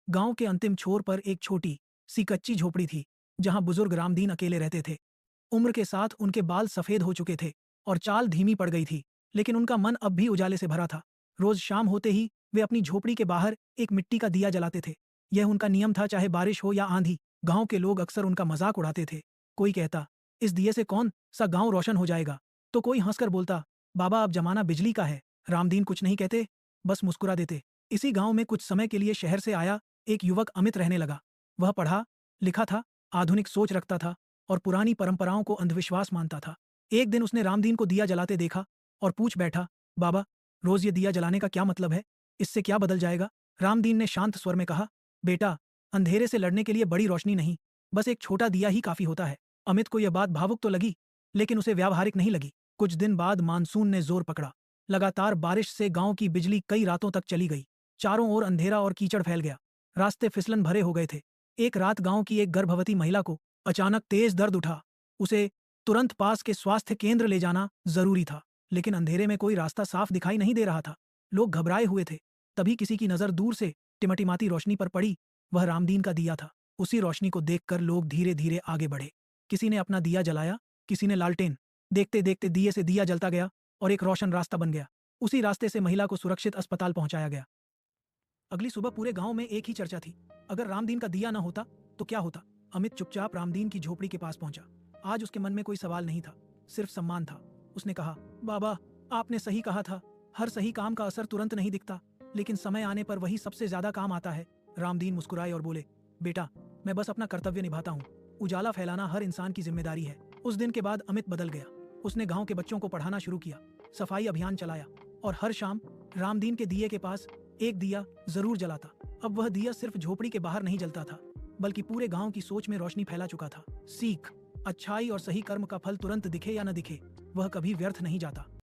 गांव के अंतिम छोर पर एक छोटी सी कच्ची झोपड़ी थी, जहां बुजुर्ग रामदीन अकेले रहते थे। उम्र के साथ उनके बाल सफेद हो चुके थे और चाल धीमी पड़ गई थी, लेकिन उनका मन अब भी उजाले से भरा था। रोज शाम होते ही वे अपनी झोपड़ी के बाहर एक मिट्टी का दिया जलाते थे। यह उनका नियम था, चाहे बारिश हो या आंधी। गांव के लोग अक्सर उनका मजाक उड़ाते थे। कोई कहता, इस दिए से कौन सा गांव रोशन हो जाएगा, तो कोई हंसकर बोलता, बाबा अब जमाना बिजली का है। रामदीन कुछ नहीं कहते, बस मुस्कुरा देते। इसी गांव में कुछ समय के लिए शहर से आया एक युवक अमित रहने लगा। वह पढ़ा लिखा था, आधुनिक सोच रखता था और पुरानी परंपराओं को अंधविश्वास मानता था। एक दिन उसने रामदीन को दिया जलाते देखा और पूछ बैठा, बाबा, रोज ये दिया जलाने का क्या मतलब है? इससे क्या बदल जाएगा? रामदीन ने शांत स्वर में कहा, बेटा, अंधेरे से लड़ने के लिए बड़ी रोशनी नहीं, बस एक छोटा दिया ही काफी होता है। अमित को यह बात भावुक तो लगी, लेकिन उसे व्यावहारिक नहीं लगी। कुछ दिन बाद मानसून ने जोर पकड़ा। लगातार बारिश से गांव की बिजली कई रातों तक चली गई। चारों ओर अंधेरा और कीचड़ फैल गया। रास्ते फिसलन भरे हो गए थे। एक रात गांव की एक गर्भवती महिला को अचानक तेज दर्द उठा। उसे तुरंत पास के स्वास्थ्य केंद्र ले जाना जरूरी था, लेकिन अंधेरे में कोई रास्ता साफ दिखाई नहीं दे रहा था। लोग घबराए हुए थे। तभी किसी की नजर दूर से टिमटिमाती रोशनी पर पड़ी। वह रामदीन का दिया था। उसी रोशनी को देखकर लोग धीरे धीरे आगे बढ़े। किसी ने अपना दिया जलाया, किसी ने लालटेन। देखते देखते दिए से दिया जलता गया और एक रोशन रास्ता बन गया। उसी रास्ते से महिला को सुरक्षित अस्पताल पहुंचाया गया। अगली सुबह पूरे गांव में एक ही चर्चा थी, अगर रामदीन का दिया न होता तो क्या होता? अमित चुपचाप रामदीन की झोपड़ी के पास पहुंचा। आज उसके मन में कोई सवाल नहीं था, सिर्फ सम्मान था। उसने कहा, बाबा, आपने सही कहा था, हर सही काम का असर तुरंत नहीं दिखता, लेकिन समय आने पर वही सबसे ज्यादा काम आता है। रामदीन मुस्कुराए और बोले, बेटा, मैं बस अपना कर्तव्य निभाता हूँ। उजाला फैलाना हर इंसान की जिम्मेदारी है। उस दिन के बाद अमित बदल गया। उसने गांव के बच्चों को पढ़ाना शुरू किया, सफाई अभियान चलाया और हर शाम रामदीन के दिए के पास एक दिया जरूर जलाता। अब वह दिया सिर्फ झोपड़ी के बाहर नहीं जलता था, बल्कि पूरे गांव की सोच में रोशनी फैला चुका था। सीख, अच्छाई और सही कर्म का फल तुरंत दिखे या न दिखे, वह कभी व्यर्थ नहीं जाता।